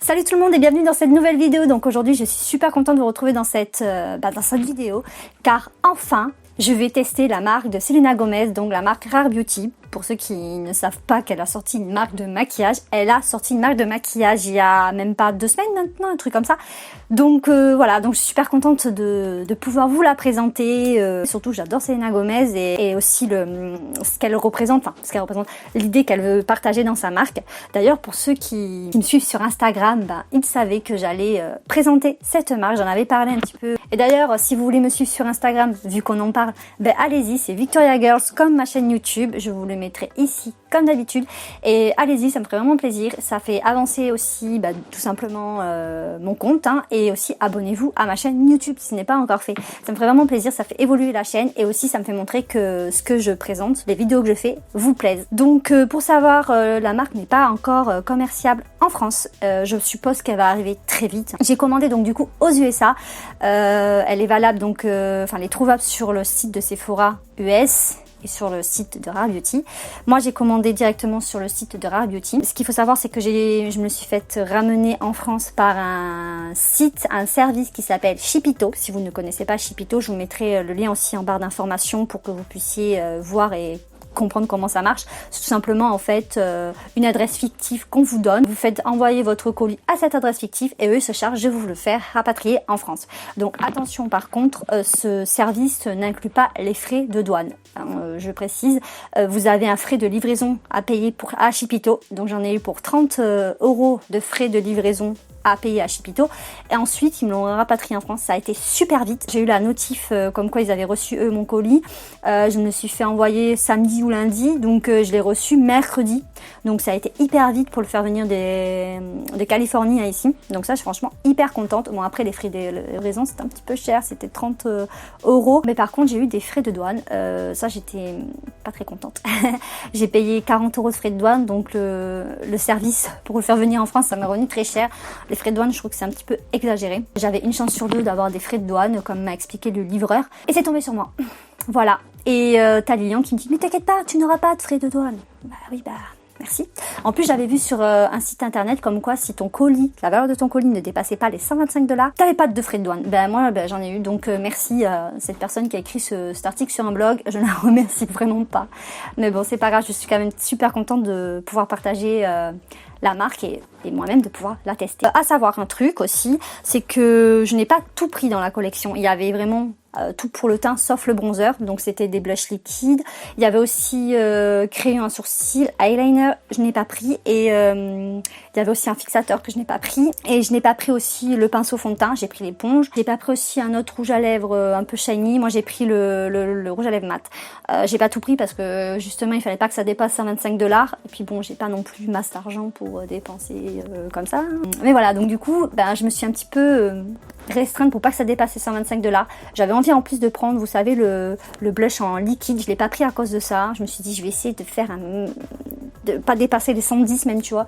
Salut tout le monde et bienvenue dans cette nouvelle vidéo. Donc aujourd'hui je suis super contente de vous retrouver dans cette vidéo car enfin je vais tester la marque de Selena Gomez, donc la marque Rare Beauty. Pour ceux qui ne savent pas qu'elle a sorti une marque de maquillage, elle a sorti une marque de maquillage il y a même pas 2 semaines maintenant, un truc comme ça. Donc voilà, donc je suis super contente de pouvoir vous la présenter. Surtout j'adore Selena Gomez et aussi ce qu'elle représente, l'idée qu'elle veut partager dans sa marque. D'ailleurs pour ceux qui me suivent sur Instagram, ils savaient que j'allais présenter cette marque, j'en avais parlé un petit peu. Et d'ailleurs si vous voulez me suivre sur Instagram, vu qu'on en parle, allez-y, c'est Victoria Girls comme ma chaîne YouTube, je vous le mettrai ici comme d'habitude et allez-y, ça me ferait vraiment plaisir, ça fait avancer aussi tout simplement mon compte et aussi abonnez-vous à ma chaîne YouTube si ce n'est pas encore fait, ça me ferait vraiment plaisir, ça fait évoluer la chaîne et aussi ça me fait montrer que ce que je présente, les vidéos que je fais vous plaisent. Donc pour savoir, la marque n'est pas encore commerciable en France, je suppose qu'elle va arriver très vite. J'ai commandé donc du coup aux USA, elle est valable donc, elle est trouvable sur le site de Sephora US et sur le site de Rare Beauty. Moi j'ai commandé directement sur le site de Rare Beauty. Ce qu'il faut savoir c'est que je me suis fait ramener en France par un service qui s'appelle Shipito. Si vous ne connaissez pas Shipito, je vous mettrai le lien aussi en barre d'informations pour que vous puissiez voir et comprendre comment ça marche. C'est tout simplement en fait une adresse fictive qu'on vous donne. Vous faites envoyer votre colis à cette adresse fictive et eux se chargent de vous le faire rapatrier en France. Donc attention par contre, ce service n'inclut pas les frais de douane. Je précise, vous avez un frais de livraison à payer à Shipito. Donc j'en ai eu pour 30 € de frais de livraison à payer à Shipito et ensuite ils me l'ont rapatrié en France. Ça a été super vite, j'ai eu la notif comme quoi ils avaient reçu eux mon colis. Je me suis fait envoyer samedi ou lundi, donc je l'ai reçu mercredi, donc ça a été hyper vite pour le faire venir de Californie à ici, donc ça je suis franchement hyper contente. Bon après les frais de livraison c'était un petit peu cher, c'était 30 €, mais par contre j'ai eu des frais de douane, ça j'étais pas très contente. J'ai payé 40 € de frais de douane, donc le service pour le faire venir en France ça m'a revenu très cher. Les frais de douane, je trouve que c'est un petit peu exagéré. J'avais une chance sur 2 d'avoir des frais de douane, comme m'a expliqué le livreur. Et c'est tombé sur moi. Voilà. Et t'as Lilian qui me dit « Mais t'inquiète pas, tu n'auras pas de frais de douane. » Bah oui, merci. En plus, j'avais vu sur un site internet comme quoi si ton colis, la valeur de ton colis ne dépassait pas les 125 $, t'avais pas de frais de douane. Moi, j'en ai eu. Donc merci à cette personne qui a écrit cet article sur un blog. Je ne la remercie vraiment pas. Mais bon, c'est pas grave. Je suis quand même super contente de pouvoir partager la marque et moi-même de pouvoir la tester. À savoir un truc aussi, c'est que je n'ai pas tout pris dans la collection. Il y avait vraiment tout pour le teint sauf le bronzer, donc c'était des blushs liquides. Il y avait aussi crayon à sourcils, eyeliner, je n'ai pas pris, et il y avait aussi un fixateur que je n'ai pas pris, et je n'ai pas pris aussi le pinceau fond de teint, j'ai pris l'éponge. J'ai pas pris aussi un autre rouge à lèvres un peu shiny, moi j'ai pris le rouge à lèvres mat. J'ai pas tout pris parce que justement il fallait pas que ça dépasse 125 $, et puis bon j'ai pas non plus masse d'argent pour dépenser comme ça. Mais voilà, donc du coup je me suis un petit peu restreinte pour pas que ça dépasse les 125 $. J'avais envie en plus de prendre, vous savez, le blush en liquide, je l'ai pas pris à cause de ça. Je me suis dit je vais essayer de faire de pas dépasser les 110 même, tu vois.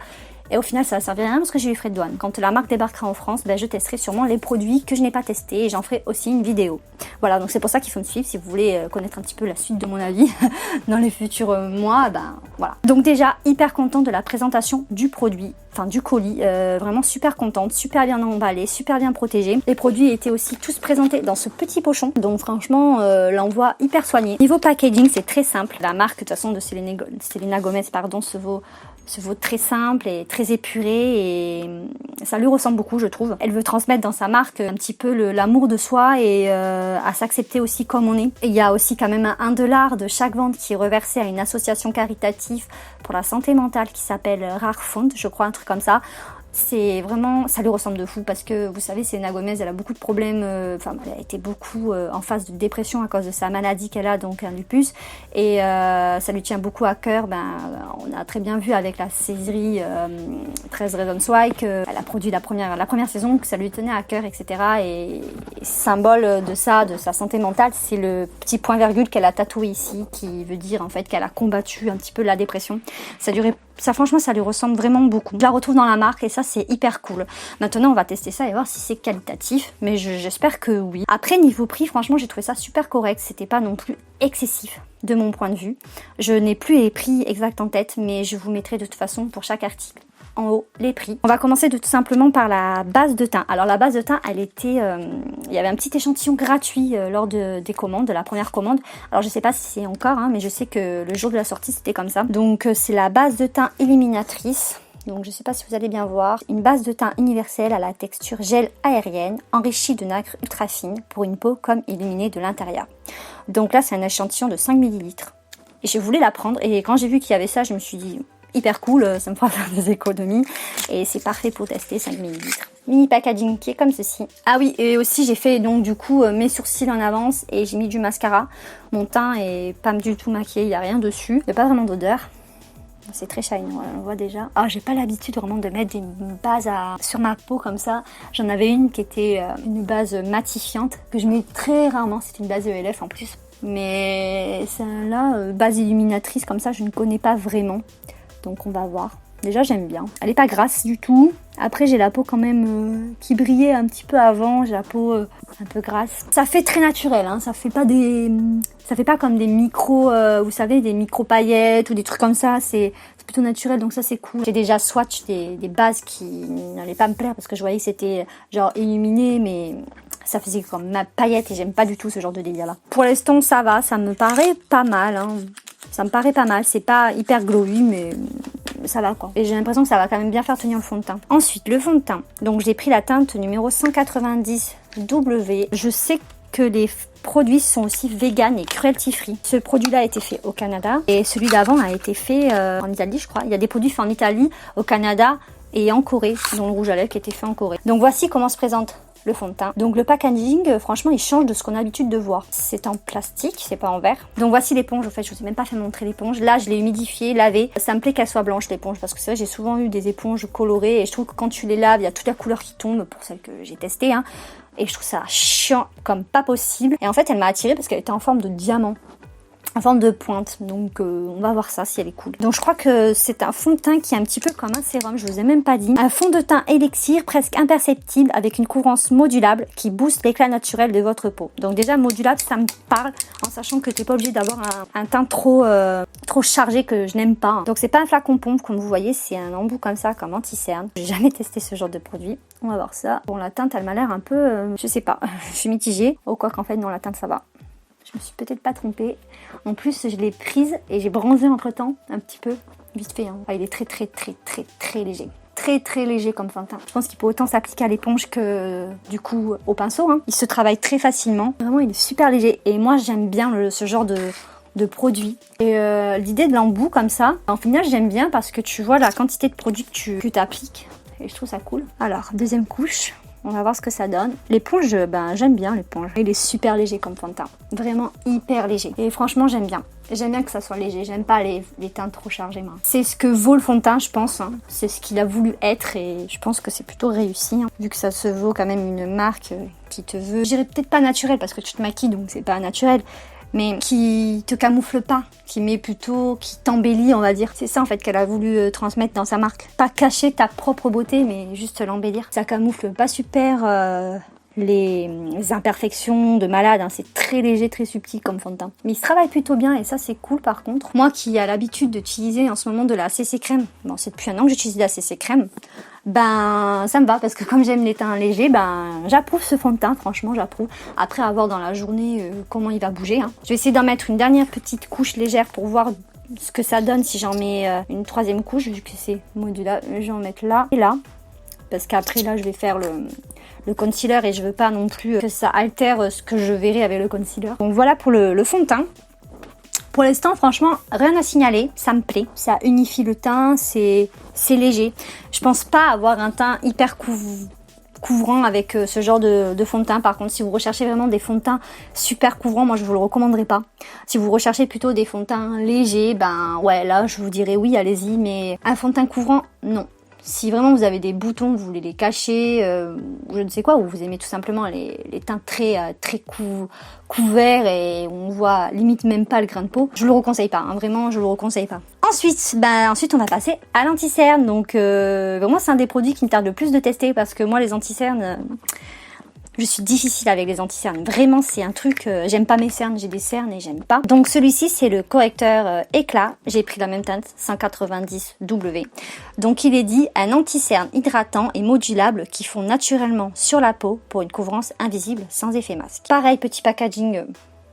Et au final ça va servir à rien parce que j'ai eu frais de douane. Quand la marque débarquera en France, je testerai sûrement les produits que je n'ai pas testés et j'en ferai aussi une vidéo. Voilà, donc c'est pour ça qu'il faut me suivre si vous voulez connaître un petit peu la suite de mon avis dans les futurs mois, voilà. Donc déjà hyper contente de la présentation du produit, du colis, vraiment super contente, super bien emballé, super bien protégé. Les produits étaient aussi tous présentés dans ce petit pochon, donc franchement l'envoi hyper soigné. Niveau packaging c'est très simple, la marque de toute façon de Selena Gomez se vaut très simple et très épuré et ça lui ressemble beaucoup je trouve. Elle veut transmettre dans sa marque un petit peu l'amour de soi et à s'accepter aussi comme on est. Et il y a aussi quand même un $1 de chaque vente qui est reversé à une association caritative pour la santé mentale qui s'appelle Rare Fund, je crois, un truc comme ça. C'est vraiment, ça lui ressemble de fou parce que vous savez Selena Gomez elle a beaucoup de problèmes, elle a été beaucoup en phase de dépression à cause de sa maladie qu'elle a, donc un lupus, et ça lui tient beaucoup à cœur. On a très bien vu avec la série 13 Reasons Why qu'elle a produit la première saison, que ça lui tenait à cœur, etc. Et symbole de ça, de sa santé mentale, c'est le petit point virgule qu'elle a tatoué ici qui veut dire en fait qu'elle a combattu un petit peu la dépression. Ça franchement ça lui ressemble vraiment beaucoup. Je la retrouve dans la marque et ça c'est hyper cool. Maintenant on va tester ça et voir si c'est qualitatif, mais j'espère que oui. Après niveau prix, franchement j'ai trouvé ça super correct, c'était pas non plus excessif de mon point de vue. Je n'ai plus les prix exacts en tête, mais je vous mettrai de toute façon pour chaque article en haut les prix. On va commencer tout simplement par la base de teint. Alors la base de teint, elle était, il y avait un petit échantillon gratuit lors des commandes, de la première commande. Alors je sais pas si c'est encore, mais je sais que le jour de la sortie c'était comme ça. Donc c'est la base de teint illuminatrice. Donc je sais pas si vous allez bien voir. Une base de teint universelle à la texture gel aérienne, enrichie de nacre ultra fine pour une peau comme illuminée de l'intérieur. Donc là c'est un échantillon de 5 ml. Et je voulais la prendre et quand j'ai vu qu'il y avait ça, je me suis dit hyper cool, ça me fera faire des économies. Et c'est parfait pour tester 5 ml. Mini packaging qui est comme ceci. Ah oui, et aussi j'ai fait donc du coup mes sourcils en avance et j'ai mis du mascara. Mon teint est pas du tout maquillé, il n'y a rien dessus. Il n'y a pas vraiment d'odeur. C'est très shiny, on le voit déjà. Ah, j'ai pas l'habitude vraiment de mettre une base sur ma peau comme ça. J'en avais une qui était une base matifiante que je mets très rarement. C'était une base ELF en plus. Mais celle-là, base illuminatrice comme ça, je ne connais pas vraiment. Donc on va voir. Déjà j'aime bien. Elle est pas grasse du tout. Après j'ai la peau quand même qui brillait un petit peu avant. J'ai la peau un peu grasse. Ça fait très naturel, ça fait pas comme des micros, vous savez, des micro paillettes ou des trucs comme ça. C'est plutôt naturel, donc ça c'est cool. J'ai déjà swatch des bases qui n'allaient pas me plaire parce que je voyais que c'était genre illuminé, mais ça faisait comme ma paillette et j'aime pas du tout ce genre de délire là. Pour l'instant ça va, ça me paraît pas mal. Ça me paraît pas mal, c'est pas hyper glowy mais ça va quoi. Et j'ai l'impression que ça va quand même bien faire tenir le fond de teint. Ensuite, le fond de teint. Donc j'ai pris la teinte numéro 190W. Je sais que les produits sont aussi vegan et cruelty free. Ce produit-là a été fait au Canada et celui d'avant a été fait en Italie, je crois. Il y a des produits faits en Italie, au Canada et en Corée, dont le rouge à lèvres qui a été fait en Corée. Donc voici comment se présente le fond de teint. Donc le packaging, franchement, il change de ce qu'on a l'habitude de voir. C'est en plastique, c'est pas en verre. Donc voici l'éponge. En fait, je vous ai même pas fait montrer l'éponge. Là, je l'ai humidifiée, lavée. Ça me plaît qu'elle soit blanche l'éponge parce que c'est vrai, j'ai souvent eu des éponges colorées et je trouve que quand tu les laves, il y a toute la couleur qui tombe pour celle que j'ai testée. Et je trouve ça chiant comme pas possible. Et en fait, elle m'a attirée parce qu'elle était en forme de diamant. En forme de pointe, donc on va voir ça si elle est cool. Donc je crois que c'est un fond de teint qui est un petit peu comme un sérum, je vous ai même pas dit. Un fond de teint élixir presque imperceptible avec une couvrance modulable qui booste l'éclat naturel de votre peau. Donc déjà modulable, ça me parle en sachant que tu n'es pas obligé d'avoir un teint trop chargé que je n'aime pas. Donc c'est pas un flacon pompe comme vous voyez, c'est un embout comme ça, comme anti-cerne. J'ai jamais testé ce genre de produit. On va voir ça. Bon, la teinte elle m'a l'air un peu, je sais pas, je suis mitigée. Oh quoi qu'en fait non, la teinte ça va. Je me suis peut-être pas trompée. En plus, je l'ai prise et j'ai bronzé entre temps, un petit peu, vite fait. Il est très léger. Très léger comme fond de teint. Je pense qu'il peut autant s'appliquer à l'éponge que du coup au pinceau. Il se travaille très facilement. Vraiment, il est super léger. Et moi, j'aime bien ce genre de produit. Et l'idée de l'embout comme ça, en final, j'aime bien parce que tu vois la quantité de produit que tu appliques. Et je trouve ça cool. Alors, deuxième couche. On va voir ce que ça donne. L'éponge, j'aime bien l'éponge. Il est super léger comme fond de teint. Vraiment hyper léger. Et franchement, j'aime bien. J'aime bien que ça soit léger. J'aime pas les teintes trop chargées. C'est ce que vaut le fond de teint, je pense. C'est ce qu'il a voulu être et je pense que c'est plutôt réussi. Vu que ça se vaut quand même une marque qui te veut, je dirais peut-être pas naturel parce que tu te maquilles donc c'est pas naturel. Mais qui te camoufle pas, qui t'embellit, on va dire. C'est ça en fait qu'elle a voulu transmettre dans sa marque. Pas cacher ta propre beauté, mais juste l'embellir. Ça camoufle pas super les imperfections de malade, c'est très léger, très subtil comme fond de teint. Mais il se travaille plutôt bien et ça c'est cool par contre. Moi qui ai l'habitude d'utiliser en ce moment de la CC crème, bon c'est depuis un an que j'utilise de la CC crème, ça me va parce que comme j'aime les teints légers, j'approuve ce fond de teint, franchement j'approuve. Après à voir dans la journée comment il va bouger. Je vais essayer d'en mettre une dernière petite couche légère pour voir ce que ça donne si j'en mets une troisième couche vu que c'est modulable. Je vais en mettre là et là. Parce qu'après là je vais faire le concealer et je veux pas non plus que ça altère ce que je verrai avec le concealer. Donc voilà pour le fond de teint. Pour l'instant franchement rien à signaler, ça me plaît. Ça unifie le teint, c'est léger. Je pense pas avoir un teint hyper couvrant avec ce genre de fond de teint. Par contre si vous recherchez vraiment des fonds de teint super couvrants, moi je vous le recommanderais pas. Si vous recherchez plutôt des fonds de teint légers, ouais là je vous dirais oui allez-y, mais un fond de teint couvrant non. Si vraiment vous avez des boutons, vous voulez les cacher, je ne sais quoi, ou vous aimez tout simplement les teints très couverts et on voit limite même pas le grain de peau, je le reconseille pas, vraiment je le reconseille pas. Ensuite on va passer à l'anti-cerne. Donc vraiment c'est un des produits qui me tarde le plus de tester parce que moi les anti-cernes, Je suis difficile avec les anti-cernes. Vraiment, c'est un truc... j'aime pas mes cernes, j'ai des cernes et j'aime pas. Donc celui-ci, c'est le correcteur éclat. J'ai pris la même teinte, 190W. Donc il est dit un anti-cerne hydratant et modulable qui fond naturellement sur la peau pour une couvrance invisible sans effet masque. Pareil, petit packaging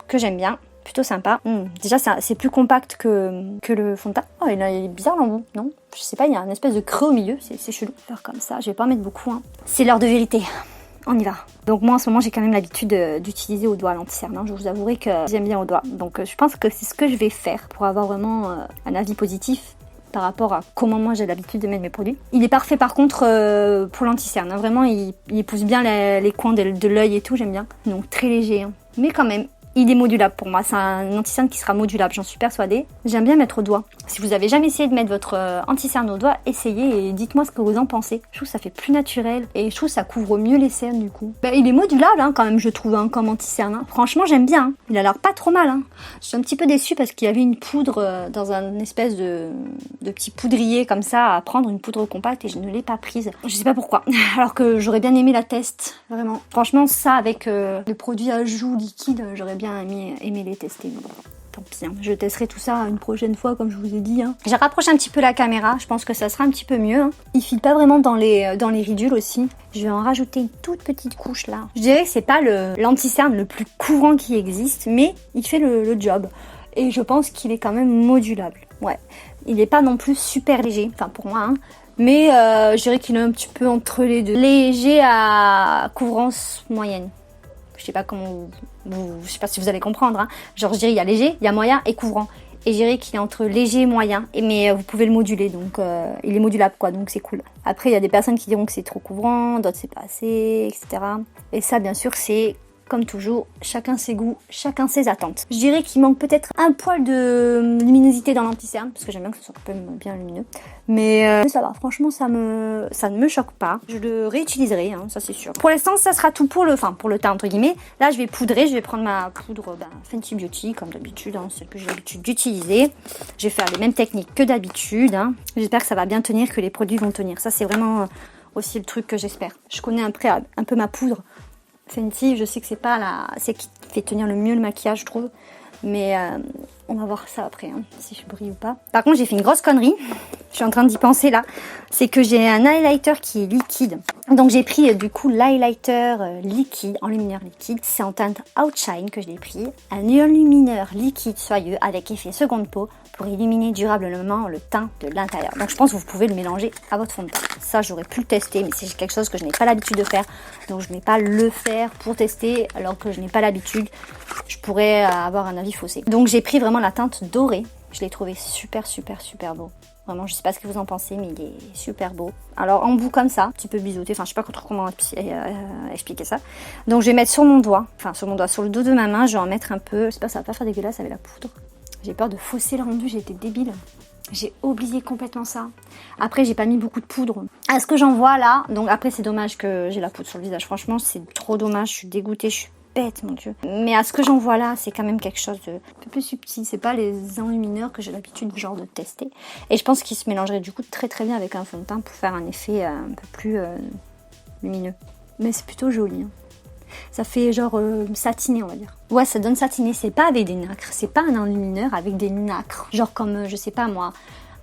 que j'aime bien. Plutôt sympa. Déjà, c'est plus compact que le fond de teint. Oh, il est bizarre l'embout, non? Je sais pas, il y a un espèce de creux au milieu. C'est chelou. Faire comme ça, je vais pas en mettre beaucoup. Hein. C'est l'heure de vérité. On y va. Donc moi en ce moment j'ai quand même l'habitude d'utiliser au doigt l'anti-cerne. Je vous avouerai que j'aime bien au doigt. Donc je pense que c'est ce que je vais faire pour avoir vraiment un avis positif par rapport à comment moi j'ai l'habitude de mettre mes produits. Il est parfait par contre pour l'anti-cerne. Vraiment il épouse bien les coins de l'œil et tout, j'aime bien. Donc très léger. Hein. Mais quand même, il est modulable pour moi. C'est un anti-cerne qui sera modulable, j'en suis persuadée. J'aime bien mettre au doigt. Si vous avez jamais essayé de mettre votre anti-cerne au doigt, essayez et dites-moi ce que vous en pensez. Je trouve que ça fait plus naturel et je trouve que ça couvre mieux les cernes du coup. Il est modulable hein, quand même, je trouve, hein, comme anti-cerne. Hein. Franchement, j'aime bien. Hein. Il a l'air pas trop mal. Hein. Je suis un petit peu déçue parce qu'il y avait une poudre dans un espèce de petit poudrier comme ça à prendre, une poudre compacte et je ne l'ai pas prise. Je sais pas pourquoi. Alors que j'aurais bien aimé la test, vraiment. Franchement, ça avec le produit à joues liquide, j'aurais bien aimé les tester. Mais bon, tant pis, hein. Je testerai tout ça une prochaine fois comme je vous ai dit. Hein. J'ai rapproché un petit peu la caméra, je pense que ça sera un petit peu mieux. Hein. Il file pas vraiment dans les ridules aussi. Je vais en rajouter une toute petite couche là. Je dirais que c'est pas l'anti-cerne le plus couvrant qui existe, mais il fait le job. Et je pense qu'il est quand même modulable. Ouais, il n'est pas non plus super léger, enfin pour moi. Hein. Mais je dirais qu'il est un petit peu entre les deux. Léger à couvrance moyenne. Je sais pas comment je sais pas si vous allez comprendre. Hein. Genre je dirais il y a léger, il y a moyen et couvrant. Et je dirais qu'il est entre léger et moyen. Mais vous pouvez le moduler, donc il est modulable quoi, donc c'est cool. Après il y a des personnes qui diront que c'est trop couvrant, d'autres c'est pas assez, etc. Et ça bien sûr c'est comme toujours, chacun ses goûts, chacun ses attentes. Je dirais qu'il manque peut-être un poil de luminosité dans l'anti-cerne, parce que j'aime bien que ce soit un peu bien lumineux. Mais ça va, franchement, ça ne me choque pas. Je le réutiliserai, hein, ça c'est sûr. Pour l'instant, ça sera tout pour le teint, entre guillemets. Là, je vais poudrer, je vais prendre ma poudre Fenty Beauty, comme d'habitude, hein, celle que j'ai l'habitude d'utiliser. Je vais faire les mêmes techniques que d'habitude. Hein. J'espère que ça va bien tenir, que les produits vont tenir. Ça, c'est vraiment aussi le truc que j'espère. Je connais un peu ma poudre Fenty, je sais que c'est pas c'est qui fait tenir le mieux le maquillage, je trouve. Mais on va voir ça après, hein, si je brille ou pas. Par contre, j'ai fait une grosse connerie. Je suis en train d'y penser là. C'est que j'ai un highlighter qui est liquide. Donc j'ai pris du coup l'highlighter liquide, enlumineur liquide. C'est en teinte Outshine que je l'ai pris. Un enlumineur liquide soyeux avec effet seconde peau pour illuminer durablement le teint de l'intérieur. Donc je pense que vous pouvez le mélanger à votre fond de teint. Ça, j'aurais pu le tester, mais c'est quelque chose que je n'ai pas l'habitude de faire. Donc je ne vais pas le faire pour tester alors que je n'ai pas l'habitude. Je pourrais avoir un avis faussé. Donc j'ai pris vraiment la teinte dorée. Je l'ai trouvé super beau. Vraiment, je sais pas ce que vous en pensez, mais il est super beau. Alors, en bout comme ça, un petit peu biseauté. Enfin, je sais pas trop comment expliquer ça. Donc, je vais mettre sur mon doigt. Enfin, sur le dos de ma main. Je vais en mettre un peu. Je sais pas, ça va pas faire dégueulasse avec la poudre. J'ai peur de fausser le rendu. J'ai été débile. J'ai oublié complètement ça. Après, j'ai pas mis beaucoup de poudre. À ce que j'en vois là. Donc, après, c'est dommage que j'ai la poudre sur le visage. Franchement, c'est trop dommage. Je suis dégoûtée. Je suis bête, mon Dieu. Mais à ce que j'en vois là, c'est quand même quelque chose de un peu plus subtil. C'est pas les enlumineurs que j'ai l'habitude genre de tester. Et je pense qu'il se mélangerait du coup très bien avec un fond de teint pour faire un effet un peu plus lumineux. Mais c'est plutôt joli. Hein. Ça fait genre satiné, on va dire. Ouais, ça donne satiné. C'est pas avec des nacres. C'est pas un enlumineur avec des nacres. Genre comme, je sais pas moi,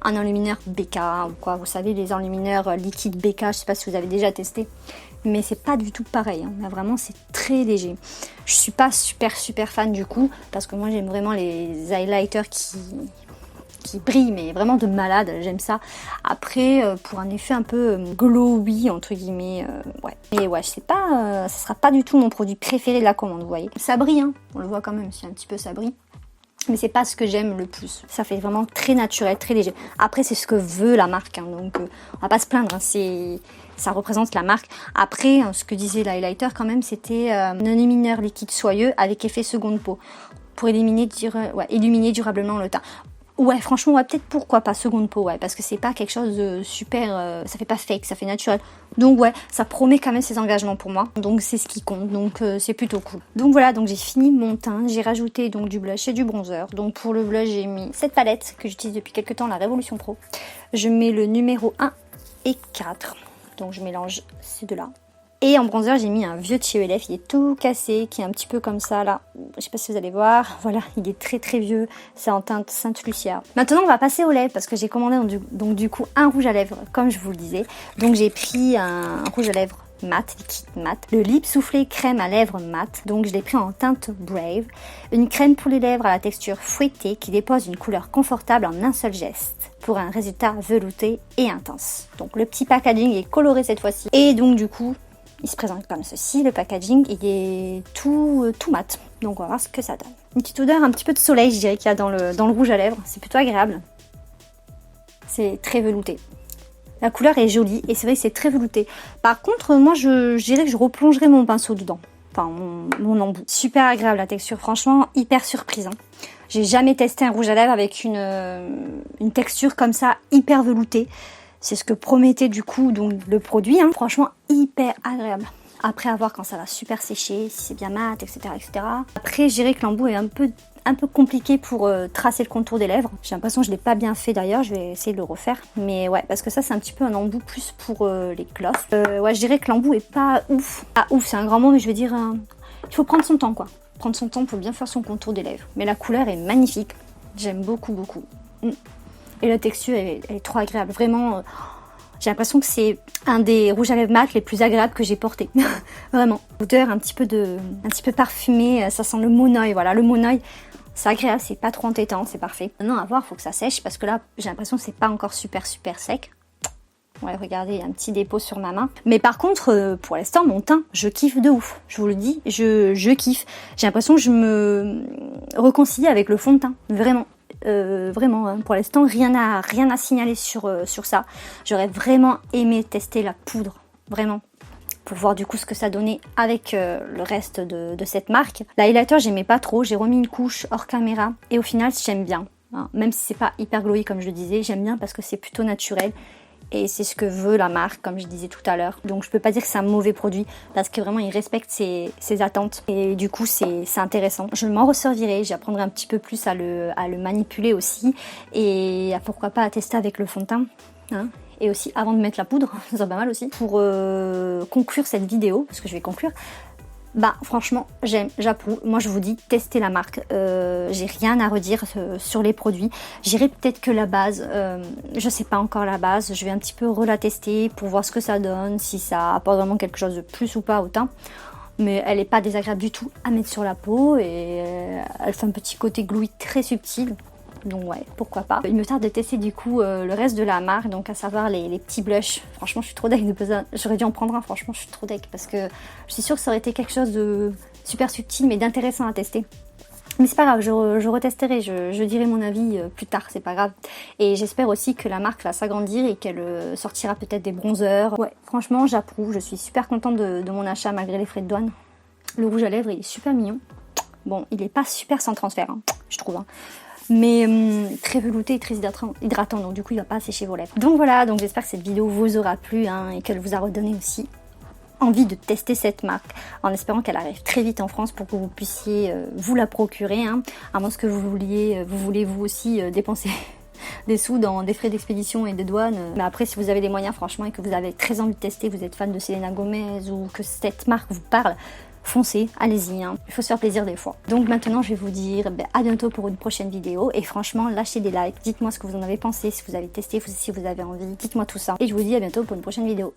un enlumineur BK ou quoi. Vous savez, les enlumineurs liquides BK, je sais pas si vous avez déjà testé. Mais c'est pas du tout pareil. Hein. Là, vraiment, c'est très léger. Je suis pas super fan du coup. Parce que moi, j'aime vraiment les highlighters qui brillent, mais vraiment de malade. J'aime ça. Après, pour un effet un peu glowy, entre guillemets, ouais. Mais ouais, je sais pas, ça sera pas du tout mon produit préféré de la commande, vous voyez. Ça brille, hein. On le voit quand même, si un petit peu ça brille. Mais c'est pas ce que j'aime le plus. Ça fait vraiment très naturel, très léger. Après, c'est ce que veut la marque, hein, donc on va pas se plaindre. Hein, ça représente la marque. Après, ce que disait l'highlighter quand même, c'était un enlumineur liquide soyeux avec effet seconde peau pour illuminer durablement le teint. Ouais, franchement, ouais, peut-être pourquoi pas seconde peau, ouais, parce que c'est pas quelque chose de super, ça fait pas fake, ça fait naturel. Donc ouais, ça promet quand même ses engagements pour moi. Donc c'est ce qui compte, donc c'est plutôt cool. Donc voilà, donc j'ai fini mon teint, j'ai rajouté donc du blush et du bronzer. Donc pour le blush, j'ai mis cette palette que j'utilise depuis quelques temps, la Révolution Pro. Je mets le numéro 1 et 4. Donc je mélange ces deux-là. Et en bronzer, j'ai mis un vieux de chez ELF, il est tout cassé, qui est un petit peu comme ça là. Je sais pas si vous allez voir. Voilà, il est très très vieux. C'est en teinte Sainte Lucia. Maintenant, on va passer aux lèvres parce que j'ai commandé donc du coup un rouge à lèvres, comme je vous le disais. Donc j'ai pris un rouge à lèvres mat, liquide mat. Le Lip Soufflé crème à lèvres mat. Donc je l'ai pris en teinte Brave. Une crème pour les lèvres à la texture fouettée qui dépose une couleur confortable en un seul geste pour un résultat velouté et intense. Donc le petit packaging est coloré cette fois-ci. Et donc du coup, il se présente comme ceci. Le packaging, il est tout mat. Donc on va voir ce que ça donne. Une petite odeur un petit peu de soleil, je dirais qu'il y a dans le rouge à lèvres. C'est plutôt agréable. C'est très velouté. La couleur est jolie et c'est vrai que c'est très velouté. Par contre, moi, je dirais que je replongerai mon pinceau dedans. Enfin, mon embout. Super agréable la texture, franchement, hyper surprise. Hein. J'ai jamais testé un rouge à lèvres avec une texture comme ça, hyper veloutée. C'est ce que promettait du coup donc, le produit. Hein. Franchement, hyper agréable. Après, à voir quand ça va super sécher, si c'est bien mat, etc., etc. Après, je dirais que l'embout est un peu compliqué pour tracer le contour des lèvres. J'ai l'impression que je ne l'ai pas bien fait d'ailleurs, je vais essayer de le refaire. Mais ouais, parce que ça c'est un petit peu un embout plus pour les gloss. Ouais, je dirais que l'embout est pas ouf. Ah ouf, c'est un grand mot, mais je veux dire, il faut prendre son temps quoi. Prendre son temps pour bien faire son contour des lèvres. Mais la couleur est magnifique, j'aime beaucoup. Et la texture, elle est trop agréable, vraiment. J'ai l'impression que c'est un des rouges à lèvres mat les plus agréables que j'ai porté. Vraiment. L'odeur un petit peu parfumée, ça sent le monoeil. Voilà, le monoeil, c'est agréable, c'est pas trop entêtant, c'est parfait. Maintenant, à voir, il faut que ça sèche parce que là, j'ai l'impression que c'est pas encore super sec. Ouais, regardez, il y a un petit dépôt sur ma main. Mais par contre, pour l'instant, mon teint, je kiffe de ouf. Je vous le dis, je kiffe. J'ai l'impression que je me réconcilie avec le fond de teint. Vraiment. Vraiment, hein, pour l'instant, rien à signaler sur ça. J'aurais vraiment aimé tester la poudre, vraiment, pour voir du coup ce que ça donnait avec le reste de cette marque. L'highlighter, j'aimais pas trop, j'ai remis une couche hors caméra et au final, j'aime bien. Hein, même si c'est pas hyper glowy comme je le disais, j'aime bien parce que c'est plutôt naturel. Et c'est ce que veut la marque, comme je disais tout à l'heure. Donc je peux pas dire que c'est un mauvais produit, parce que vraiment il respecte ses attentes. Et du coup c'est intéressant. Je m'en resservirai, j'apprendrai un petit peu plus à le manipuler aussi. Et pourquoi pas à tester avec le fond de teint. Hein. Et aussi avant de mettre la poudre, ça serait pas mal aussi. Pour conclure cette vidéo, parce que je vais conclure. Bah franchement j'aime, j'approuve, moi je vous dis testez la marque, j'ai rien à redire sur les produits, j'irai peut-être que la base, je sais pas encore la base, je vais un petit peu la tester pour voir ce que ça donne, si ça apporte vraiment quelque chose de plus ou pas au teint, mais elle est pas désagréable du tout à mettre sur la peau et elle fait un petit côté glowy très subtil. Donc ouais, pourquoi pas. Il me tarde de tester du coup le reste de la marque, donc à savoir les petits blushs. Franchement, je suis trop deg de peser. J'aurais dû en prendre un, franchement, je suis trop deg parce que je suis sûre que ça aurait été quelque chose de super subtil mais d'intéressant à tester. Mais c'est pas grave, je retesterai, je dirai mon avis plus tard, c'est pas grave. Et j'espère aussi que la marque va s'agrandir et qu'elle sortira peut-être des bronzers. Ouais, franchement, j'approuve, je suis super contente de mon achat malgré les frais de douane. Le rouge à lèvres, il est super mignon. Bon, il est pas super sans transfert, hein, je trouve. Hein. Mais très velouté et très hydratant, donc du coup il va pas sécher vos lèvres. Donc voilà, donc j'espère que cette vidéo vous aura plu hein, et qu'elle vous a redonné aussi envie de tester cette marque, en espérant qu'elle arrive très vite en France pour que vous puissiez vous la procurer, hein, à moins que vous voulez vous aussi dépenser des sous dans des frais d'expédition et de douane. Mais après, si vous avez des moyens franchement et que vous avez très envie de tester, vous êtes fan de Selena Gomez ou que cette marque vous parle, foncez, allez-y, hein. Il faut se faire plaisir des fois. Donc maintenant je vais vous dire à bientôt pour une prochaine vidéo et franchement lâchez des likes, dites-moi ce que vous en avez pensé, si vous avez testé, si vous avez envie, dites-moi tout ça. Et je vous dis à bientôt pour une prochaine vidéo.